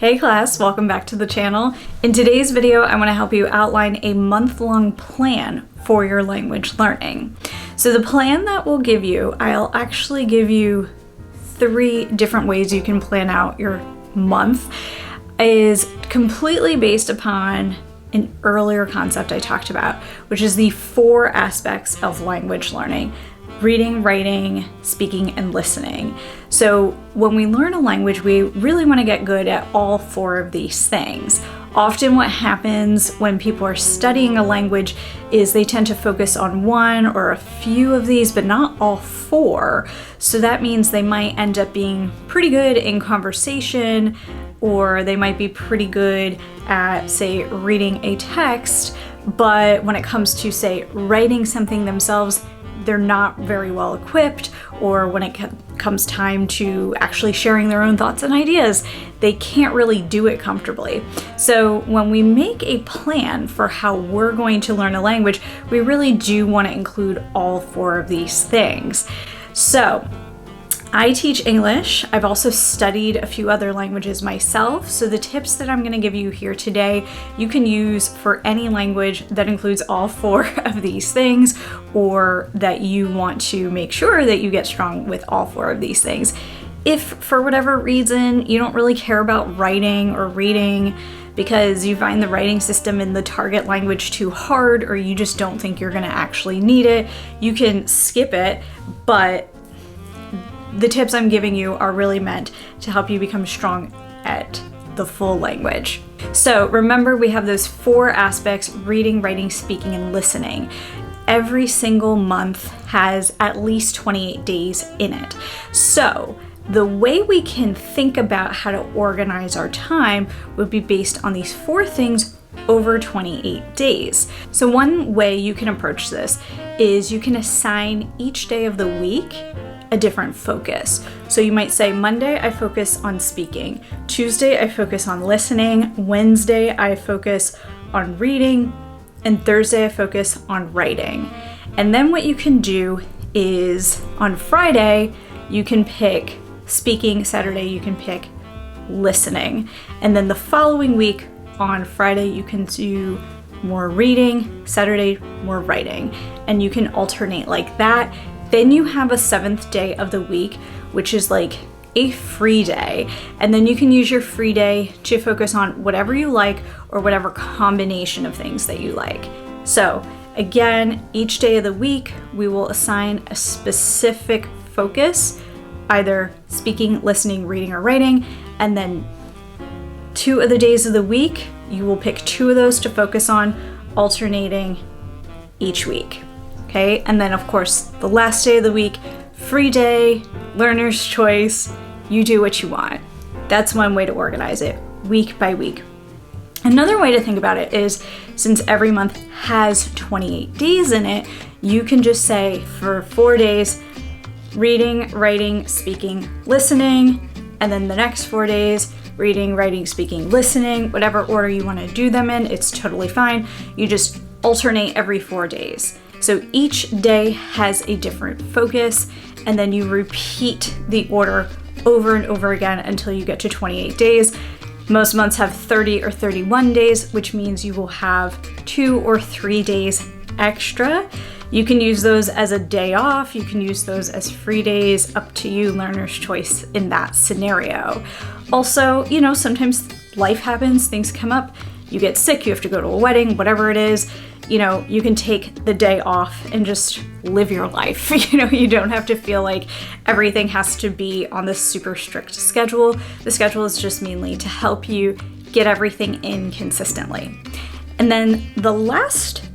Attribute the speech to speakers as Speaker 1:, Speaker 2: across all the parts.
Speaker 1: Hey class, welcome back to the channel. In today's video, I want to help you outline a month-long plan for your language learning. So the plan that we'll give you, I'll actually give you 3 different ways you can plan out your month, is completely based upon an earlier concept I talked about, which is the 4 aspects of language learning: reading, writing, speaking, and listening. So when we learn a language, we really want to get good at all 4 of these things. Often what happens when people are studying a language is they tend to focus on 1 or a few of these, but not all 4. So that means they might end up being pretty good in conversation, or they might be pretty good at, say, reading a text, but when it comes to, say, writing something themselves, they're not very well equipped, or when it comes time to actually sharing their own thoughts and ideas, they can't really do it comfortably. So when we make a plan for how we're going to learn a language, we really do want to include all 4 of these things. So I teach English. I've also studied a few other languages myself, so the tips that I'm going to give you here today, you can use for any language that includes all 4 of these things, or that you want to make sure that you get strong with all 4 of these things. If for whatever reason you don't really care about writing or reading because you find the writing system in the target language too hard, or you just don't think you're going to actually need it, you can skip it, but the tips I'm giving you are really meant to help you become strong at the full language. So remember, we have those 4 aspects: reading, writing, speaking, and listening. Every single month has at least 28 days in it. So the way we can think about how to organize our time would be based on these 4 things over 28 days. So one way you can approach this is you can assign each day of the week a different focus. So you might say, Monday I focus on speaking, Tuesday I focus on listening, Wednesday I focus on reading, and Thursday I focus on writing. And then what you can do is on Friday you can pick speaking, Saturday you can pick listening, and then the following week on Friday you can do more reading, Saturday more writing, and you can alternate like that. Then you have a 7th day of the week, which is like a free day. And then you can use your free day to focus on whatever you like, or whatever combination of things that you like. So again, each day of the week, we will assign a specific focus, either speaking, listening, reading, or writing. And then 2 of the days of the week, you will pick 2 of those to focus on, alternating each week. Okay, and then of course, the last day of the week, free day, learner's choice, you do what you want. That's one way to organize it, week by week. Another way to think about it is, since every month has 28 days in it, you can just say for 4 days, reading, writing, speaking, listening, and then the next 4 days, reading, writing, speaking, listening, whatever order you want to do them in, it's totally fine. You just alternate every 4 days. So each day has a different focus, and then you repeat the order over and over again until you get to 28 days. Most months have 30 or 31 days, which means you will have 2 or 3 days extra. You can use those as a day off. You can use those as free days, up to you, learner's choice in that scenario. Also, sometimes life happens, things come up, you get sick, you have to go to a wedding, whatever it is. You can take the day off and just live your life. You don't have to feel like everything has to be on this super strict schedule. The schedule is just mainly to help you get everything in consistently. And then the last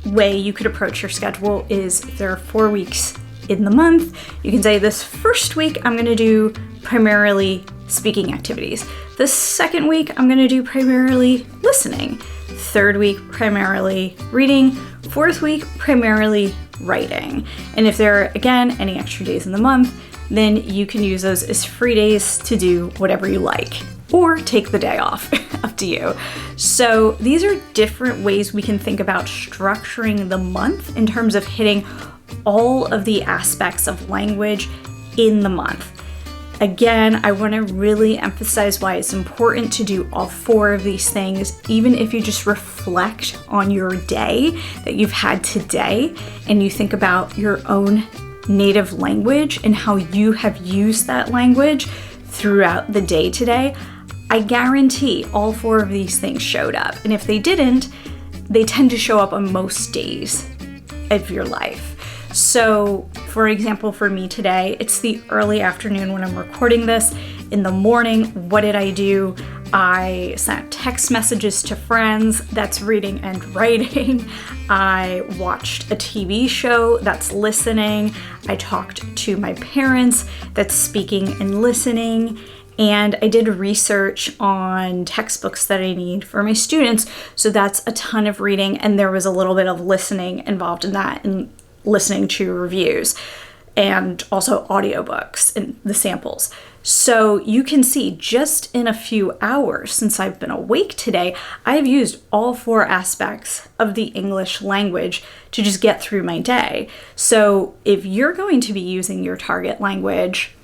Speaker 1: way you could approach your schedule is, if there are 4 weeks in the month, you can say, this first week I'm going to do primarily speaking activities. The second week I'm going to do primarily listening. 3rd week, primarily reading. 4th week, primarily writing. And if there are, again, any extra days in the month, then you can use those as free days to do whatever you like, or take the day off, up to you. So these are different ways we can think about structuring the month in terms of hitting all of the aspects of language in the month. Again, I want to really emphasize why it's important to do all 4 of these things, even if you just reflect on your day that you've had today and you think about your own native language and how you have used that language throughout the day today. I guarantee all 4 of these things showed up. And if they didn't, they tend to show up on most days of your life. So, for example, for me today, it's the early afternoon when I'm recording this. In the morning, what did I do? I sent text messages to friends, that's reading and writing. I watched a TV show, that's listening. I talked to my parents, that's speaking and listening. And I did research on textbooks that I need for my students. So that's a ton of reading, and there was a little bit of listening involved in that, and listening to reviews and also audiobooks and the samples. So you can see just in a few hours since I've been awake today, I've used all 4 aspects of the English language to just get through my day. So if you're going to be using your target language,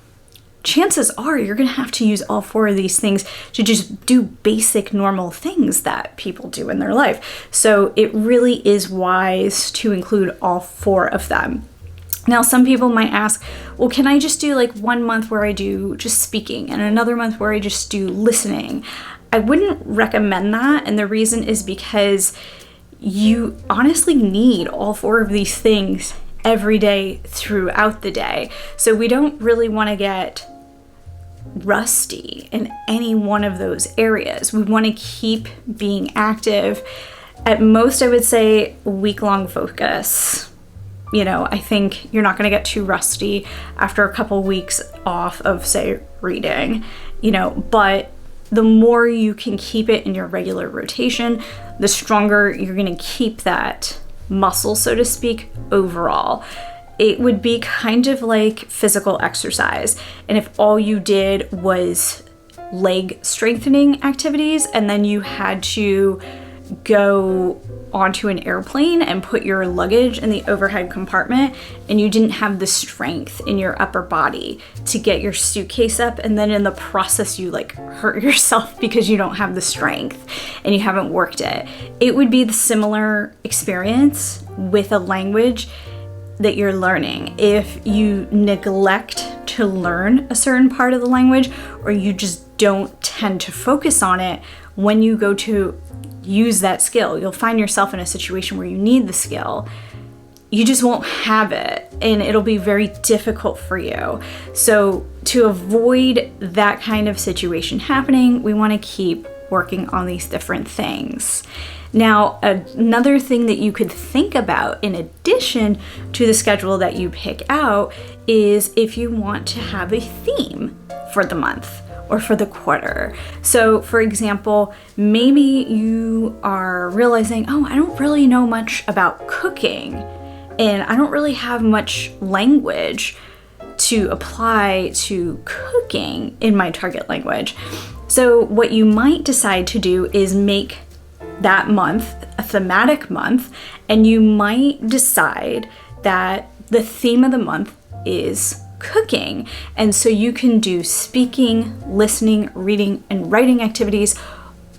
Speaker 1: chances are you're going to have to use all 4 of these things to just do basic normal things that people do in their life. So it really is wise to include all 4 of them. Now, some people might ask, well, can I just do like 1 month where I do just speaking and another month where I just do listening? I wouldn't recommend that. And the reason is because you honestly need all 4 of these things every day throughout the day. So we don't really want to get rusty in any one of those areas. We want to keep being active. At most, I would say week-long focus. You know, I think you're not going to get too rusty after a couple weeks off of, say, reading, you know, but the more you can keep it in your regular rotation, the stronger you're going to keep that muscle, so to speak, overall. It would be kind of like physical exercise. And if all you did was leg strengthening activities and then you had to go onto an airplane and put your luggage in the overhead compartment and you didn't have the strength in your upper body to get your suitcase up, and then in the process you like hurt yourself because you don't have the strength and you haven't worked it. It would be the similar experience with a language that you're learning. If you neglect to learn a certain part of the language, or you just don't tend to focus on it when you go to use that skill, you'll find yourself in a situation where you need the skill. You just won't have it, and it'll be very difficult for you. So to avoid that kind of situation happening, we want to keep working on these different things. Now, another thing that you could think about in addition to the schedule that you pick out is if you want to have a theme for the month or for the quarter. So for example, maybe you are realizing, oh, I don't really know much about cooking and I don't really have much language to apply to cooking in my target language. So what you might decide to do is make that month a thematic month, and you might decide that the theme of the month is cooking. And so you can do speaking, listening, reading, and writing activities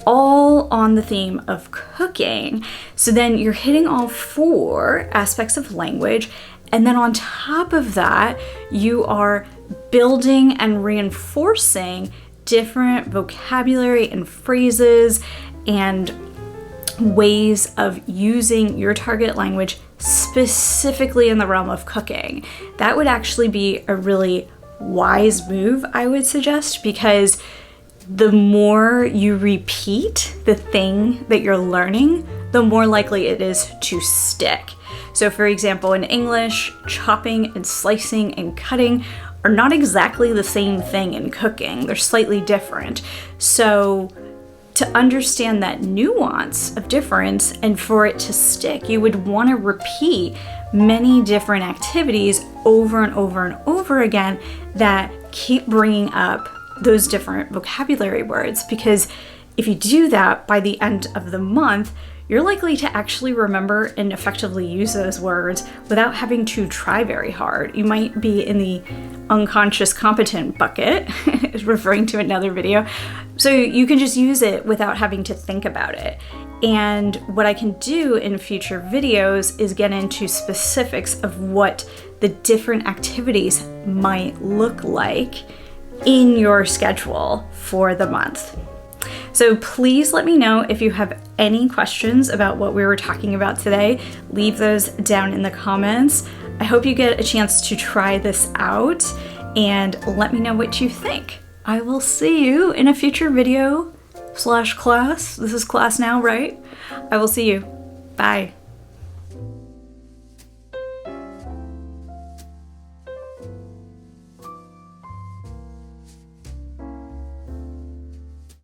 Speaker 1: all on the theme of cooking. So then you're hitting all 4 aspects of language. And then on top of that, you are building and reinforcing different vocabulary and phrases and ways of using your target language specifically in the realm of cooking. That would actually be a really wise move, I would suggest, because the more you repeat the thing that you're learning, the more likely it is to stick. So for example, in English, chopping and slicing and cutting are not exactly the same thing in cooking. They're slightly different. So to understand that nuance of difference and for it to stick, you would want to repeat many different activities over and over and over again that keep bringing up those different vocabulary words. Because if you do that, by the end of the month, you're likely to actually remember and effectively use those words without having to try very hard. You might be in the unconscious competent bucket, referring to another video. So you can just use it without having to think about it. And what I can do in future videos is get into specifics of what the different activities might look like in your schedule for the month. So please let me know if you have any questions about what we were talking about today. Leave those down in the comments. I hope you get a chance to try this out and let me know what you think. I will see you in a future video / class. This is class now, right? I will see you. Bye.